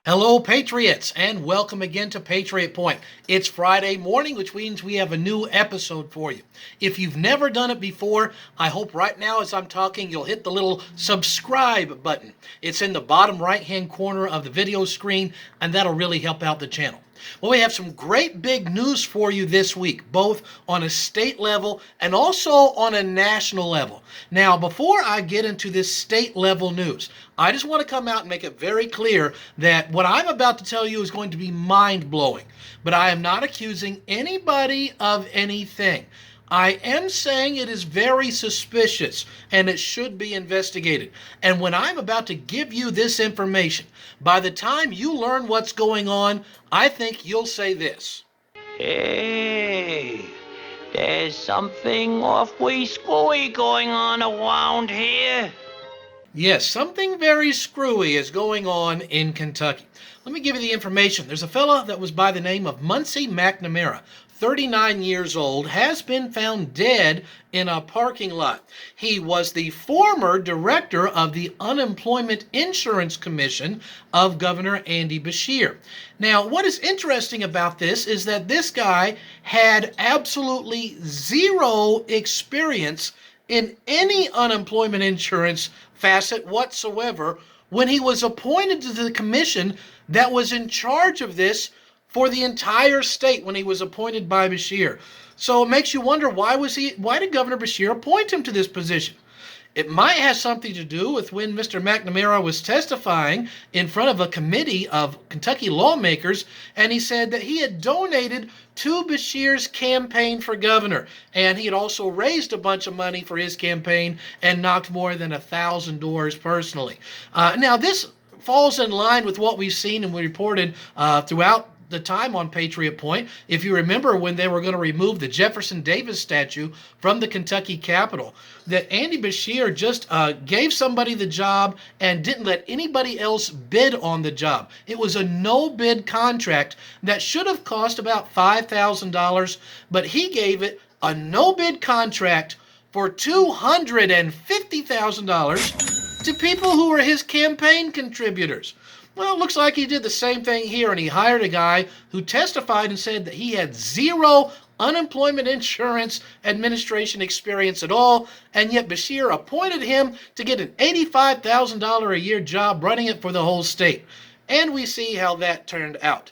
Hello, Patriots, and welcome again to Patriot Point. It's Friday morning, which means we have a new episode for you. If you've never done it before, I hope right now as I'm talking, you'll hit the little subscribe button. It's in the bottom right-hand corner of the video screen, and that'll really help out the channel. Well, we have some great big news for you this week, both on a state level and also on a national level. Now, before I get into this state level news, I just want to come out and make it very clear that what I'm about to tell you is going to be mind-blowing, but I am not accusing anybody of anything. I am saying it is very suspicious and it should be investigated. And when I'm about to give you this information, by the time you learn what's going on, I think you'll say this. Hey, there's something awfully screwy going on around here. Yes, something very screwy is going on in Kentucky. Let me give you the information. There's a fella that was by the name of Muncie McNamara, 39 years old, has been found dead in a parking lot. He was the former director of the Unemployment Insurance Commission of Governor Andy Beshear. Now, what is interesting about this is that this guy had absolutely zero experience in any unemployment insurance facet whatsoever when he was appointed to the commission that was in charge of this for the entire state when he was appointed by Beshear. So it makes you wonder, why did Governor Beshear appoint him to this position? It might have something to do with when Mr. McNamara was testifying in front of a committee of Kentucky lawmakers, and he said that he had donated to Beshear's campaign for governor, and he had also raised a bunch of money for his campaign and knocked more than 1,000 doors personally. Now, this falls in line with what we've seen and we reported throughout the time on Patriot Point. If you remember when they were going to remove the Jefferson Davis statue from the Kentucky Capitol, that Andy Beshear just gave somebody the job and didn't let anybody else bid on the job. It was a no-bid contract that should have cost about $5,000, but he gave it a no-bid contract for $250,000 to people who were his campaign contributors. Well, it looks like he did the same thing here, and he hired a guy who testified and said that he had zero unemployment insurance administration experience at all, and yet Beshear appointed him to get an $85,000 a year job running it for the whole state. And we see how that turned out.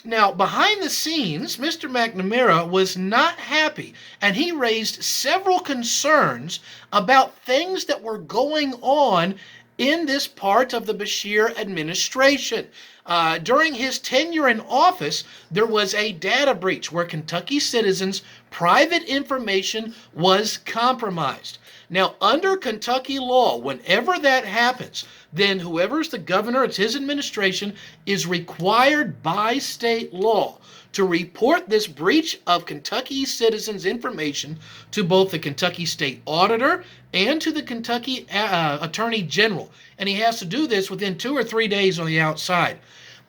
Now, behind the scenes, Mr. McNamara was not happy, and he raised several concerns about things that were going on in this part of the Beshear administration. During his tenure in office, there was a data breach where Kentucky citizens' private information was compromised. Now, under Kentucky law, whenever that happens, then whoever's the governor, it's his administration, is required by state law to report this breach of Kentucky citizens' information to both the Kentucky State Auditor and to the Kentucky Attorney General. And he has to do this within 2 or 3 days on the outside.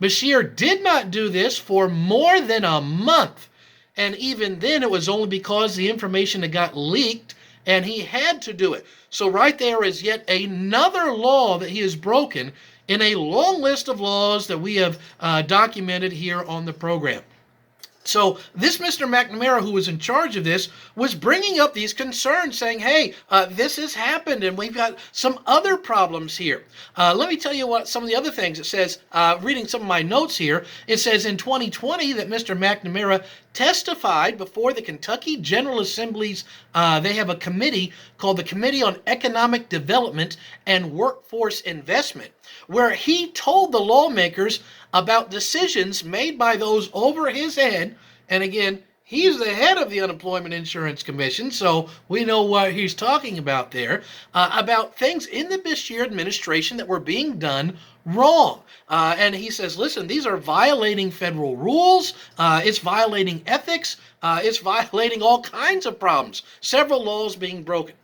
Beshear did not do this for more than a month. And even then, it was only because the information had got leaked and he had to do it. So right there is yet another law that he has broken in a long list of laws that we have documented here on the program. So this Mr. McNamara, who was in charge of this, was bringing up these concerns, saying, hey, this has happened, and we've got some other problems here. Let me tell you what some of the other things it says. Reading some of my notes here, it says in 2020 that Mr. McNamara testified before the Kentucky General Assembly's, they have a committee called the Committee on Economic Development and Workforce Investment, where he told the lawmakers about decisions made by those over his head. And again, he's the head of the Unemployment Insurance Commission, so we know what he's talking about there, about things in the Beshear administration that were being done wrong. And he says, listen, these are violating federal rules, it's violating ethics, it's violating all kinds of problems, several laws being broken.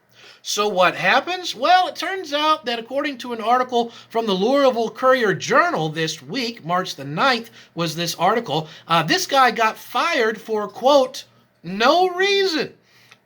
So what happens? Well, it turns out that according to an article from the Louisville Courier-Journal this week, March the 9th was this article, this guy got fired for, quote, no reason.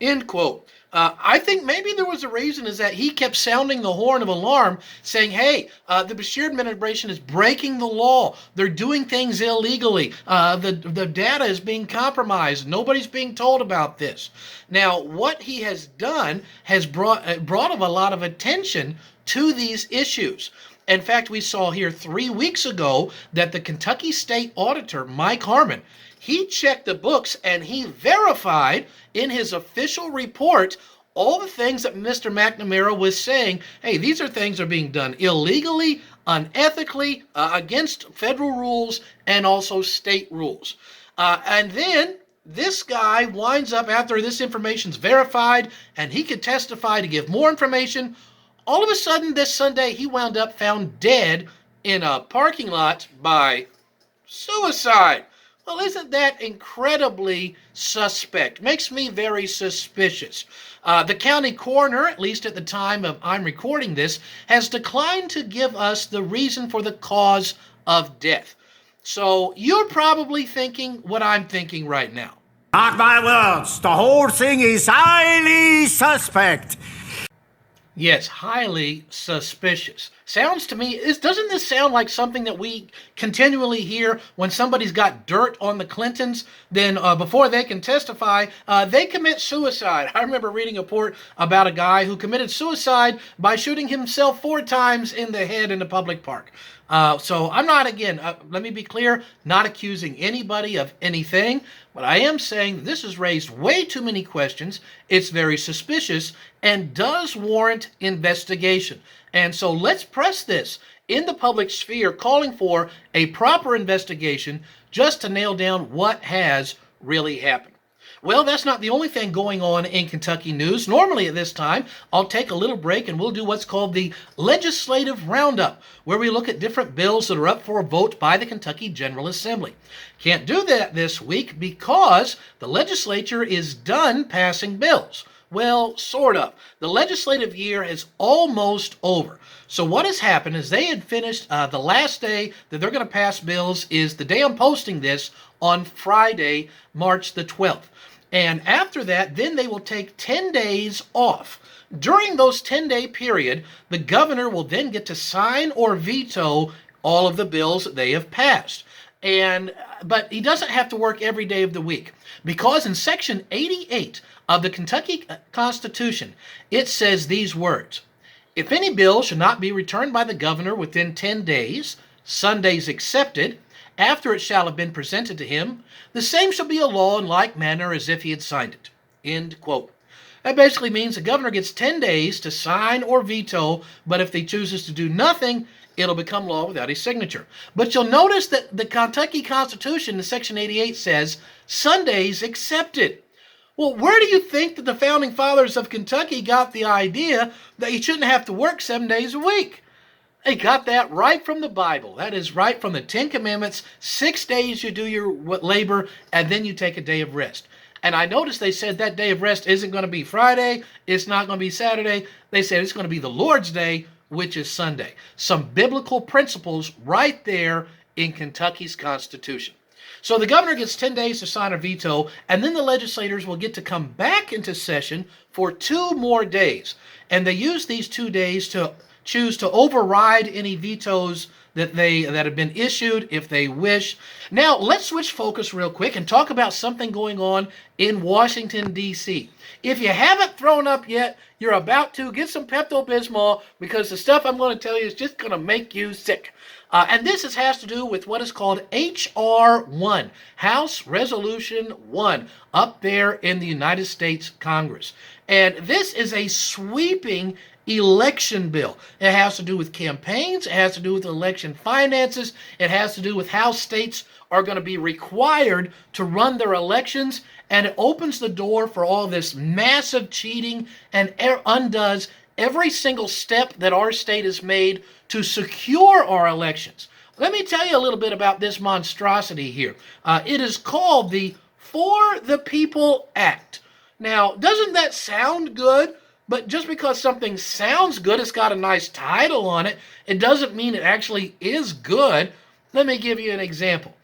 End quote. I think maybe there was a reason is that he kept sounding the horn of alarm, saying, "Hey, the Bashir administration is breaking the law. They're doing things illegally. The data is being compromised. Nobody's being told about this." Now, what he has done has brought a lot of attention to these issues. In fact, we saw here 3 weeks ago that the Kentucky State Auditor, Mike Harmon, he checked the books and he verified in his official report all the things that Mr. McNamara was saying. Hey, these are things that are being done illegally, unethically, against federal rules and also state rules. And then this guy winds up, after this information's verified and he could testify to give more information, all of a sudden this Sunday he wound up found dead in a parking lot by suicide. Well, isn't that incredibly suspect? Makes me very suspicious. The county coroner, at least at the time of I'm recording this, has declined to give us the reason for the cause of death. So you're probably thinking what I'm thinking right now. Mark my words, the whole thing is highly suspect. Yes, highly suspicious. Sounds to me, doesn't this sound like something that we continually hear when somebody's got dirt on the Clintons? Then before they can testify, they commit suicide. I remember reading a report about a guy who committed suicide by shooting himself 4 times in the head in a public park. So I'm not, again, let me be clear, not accusing anybody of anything, but I am saying this has raised way too many questions. It's very suspicious and does warrant investigation. And so let's press this in the public sphere, calling for a proper investigation just to nail down what has really happened. Well, that's not the only thing going on in Kentucky news. Normally at this time, I'll take a little break and we'll do what's called the legislative roundup, where we look at different bills that are up for a vote by the Kentucky General Assembly. Can't do that this week because the legislature is done passing bills. Well, sort of. The legislative year is almost over. So what has happened is they had finished the last day that they're going to pass bills is the day I'm posting this on Friday, March the 12th. And after that, then they will take 10 days off. During those 10-day period, the governor will then get to sign or veto all of the bills that they have passed. But he doesn't have to work every day of the week, because in Section 88 of the Kentucky Constitution, it says these words: "If any bill shall not be returned by the governor within 10 days, Sundays excepted, after it shall have been presented to him, the same shall be a law in like manner as if he had signed it." End quote. That basically means the governor gets 10 days to sign or veto, but if he chooses to do nothing, it'll become law without his signature. But you'll notice that the Kentucky Constitution in Section 88 says Sundays excepted. Well, where do you think that the founding fathers of Kentucky got the idea that you shouldn't have to work 7 days a week? They got that right from the Bible. That is right from the 10 Commandments. 6 days you do your labor, and then you take a day of rest. And I noticed they said that day of rest isn't going to be Friday. It's not going to be Saturday. They said it's going to be the Lord's Day, which is Sunday. Some biblical principles right there in Kentucky's Constitution. So the governor gets 10 days to sign a veto, and then the legislators will get to come back into session for 2 more days. And they use these 2 days to choose to override any vetoes that have been issued if they wish. Now, let's switch focus real quick and talk about something going on in Washington, D.C. If you haven't thrown up yet, you're about to. Get some Pepto-Bismol, because the stuff I'm going to tell you is just going to make you sick. And this has to do with what is called H.R. 1, House Resolution 1, up there in the United States Congress. And this is a sweeping election bill. It has to do with campaigns. It has to do with election finances. It has to do with how states are going to be required to run their elections. And it opens the door for all this massive cheating and undoes every single step that our state has made to secure our elections. Let me tell you a little bit about this monstrosity here. It is called the For the People Act. Now, doesn't that sound good? But just because something sounds good, it's got a nice title on it, it doesn't mean it actually is good. Let me give you an example.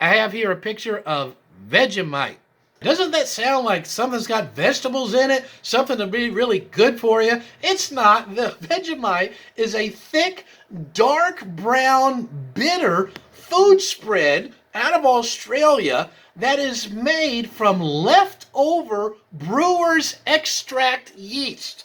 I have here a picture of Vegemite. Doesn't that sound like something's got vegetables in it? Something to be really good for you? It's not. The Vegemite is a thick, dark brown, bitter food spread out of Australia that is made from leftover brewer's extract yeast.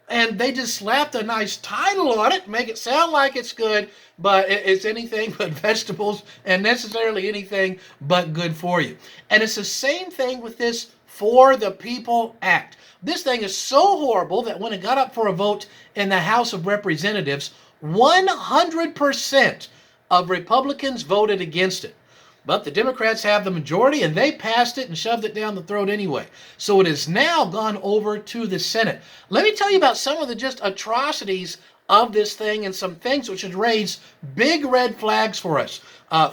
And they just slapped a nice title on it, make it sound like it's good, but it's anything but vegetables and necessarily anything but good for you. And it's the same thing with this For the People Act. This thing is so horrible that when it got up for a vote in the House of Representatives, 100% of Republicans voted against it. But the Democrats have the majority, and they passed it and shoved it down the throat anyway. So it has now gone over to the Senate. Let me tell you about some of the just atrocities of this thing and some things which should raise big red flags for us.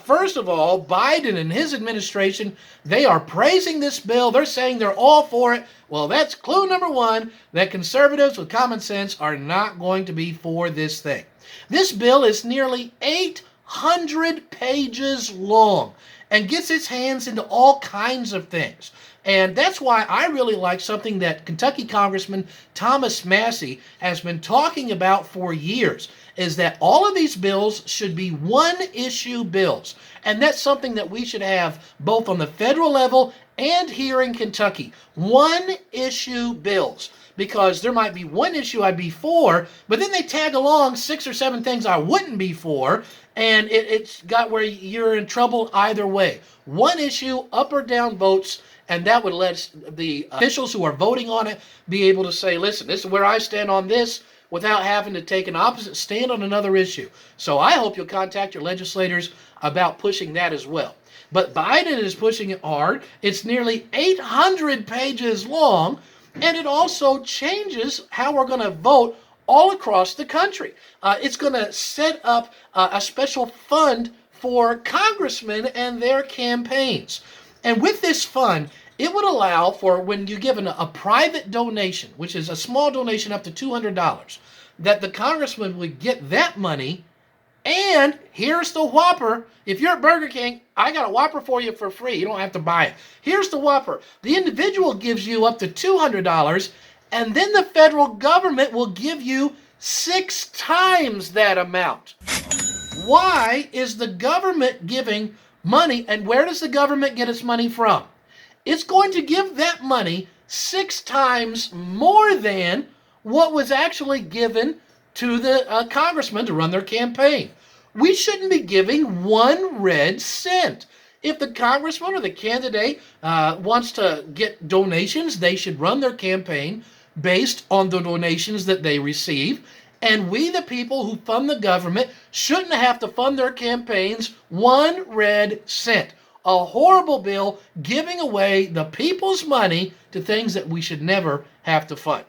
First of all, Biden and his administration, they are praising this bill. They're saying they're all for it. Well, that's clue number one, that conservatives with common sense are not going to be for this thing. This bill is nearly 800 pages long and gets its hands into all kinds of things. And that's why I really like something that Kentucky Congressman Thomas Massie has been talking about for years, is that all of these bills should be one-issue bills. And that's something that we should have both on the federal level and here in Kentucky. One-issue bills. Because there might be one issue I'd be for, but then they tag along 6 or 7 things I wouldn't be for, and it's got where you're in trouble either way. One issue, up or down votes, and that would let the officials who are voting on it be able to say, listen, this is where I stand on this, without having to take an opposite stand on another issue. So I hope you'll contact your legislators about pushing that as well. But Biden is pushing it hard. It's nearly 800 pages long, and it also changes how we're going to vote all across the country. It's going to set up a special fund for congressmen and their campaigns. And with this fund, it would allow for when you give a private donation, which is a small donation up to $200, that the congressman would get that money. And here's the whopper. If you're at Burger King, I got a whopper for you for free. You don't have to buy it. Here's the whopper. The individual gives you up to $200, and then the federal government will give you 6 times that amount. Why is the government giving money, and where does the government get its money from? It's going to give that money 6 times more than what was actually given to the congressman to run their campaign. We shouldn't be giving 1 red cent. If the congressman or the candidate wants to get donations, they should run their campaign based on the donations that they receive. And we, the people who fund the government, shouldn't have to fund their campaigns 1 red cent. A horrible bill giving away the people's money to things that we should never have to fund.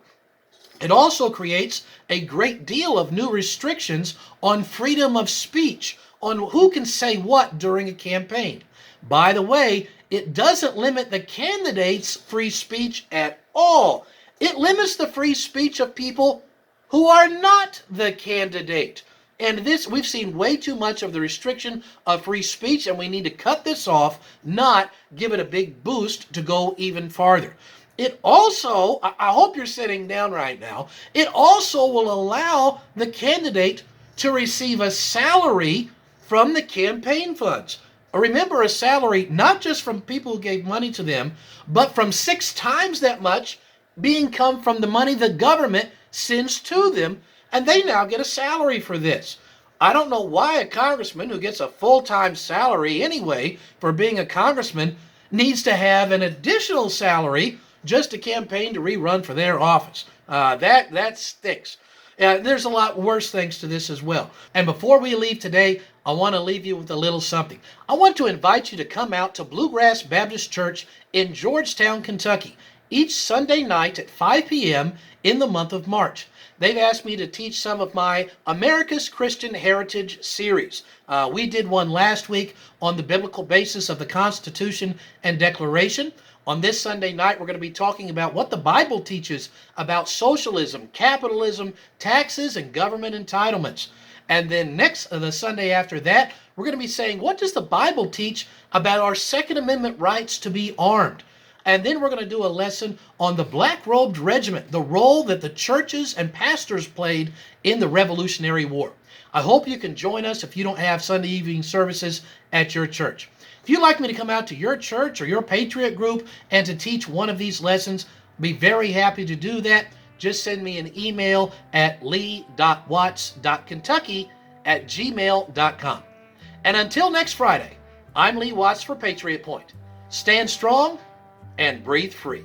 It also creates a great deal of new restrictions on freedom of speech, on who can say what during a campaign. By the way, it doesn't limit the candidate's free speech at all. It limits the free speech of people who are not the candidate. And this, we've seen way too much of the restriction of free speech, and we need to cut this off, not give it a big boost to go even farther. It also, I hope you're sitting down right now, it also will allow the candidate to receive a salary from the campaign funds. Remember, a salary not just from people who gave money to them, but from 6 times that much being come from the money the government sends to them, and they now get a salary for this. I don't know why a congressman who gets a full-time salary anyway for being a congressman needs to have an additional salary just to campaign to rerun for their office. That stinks. There's a lot worse things to this as well. And before we leave today, I want to leave you with a little something. I want to invite you to come out to Bluegrass Baptist Church in Georgetown, Kentucky, each Sunday night at 5 p.m. in the month of March. They've asked me to teach some of my America's Christian Heritage series. We did one last week on the biblical basis of the Constitution and Declaration. On this Sunday night, we're going to be talking about what the Bible teaches about socialism, capitalism, taxes, and government entitlements. And then the Sunday after that, we're going to be saying, what does the Bible teach about our Second Amendment rights to be armed? And then we're going to do a lesson on the Black Robed Regiment, the role that the churches and pastors played in the Revolutionary War. I hope you can join us if you don't have Sunday evening services at your church. If you'd like me to come out to your church or your Patriot group and to teach one of these lessons, I'd be very happy to do that. Just send me an email at lee.watts.kentucky@gmail.com. And until next Friday, I'm Lee Watts for Patriot Point. Stand strong and breathe free.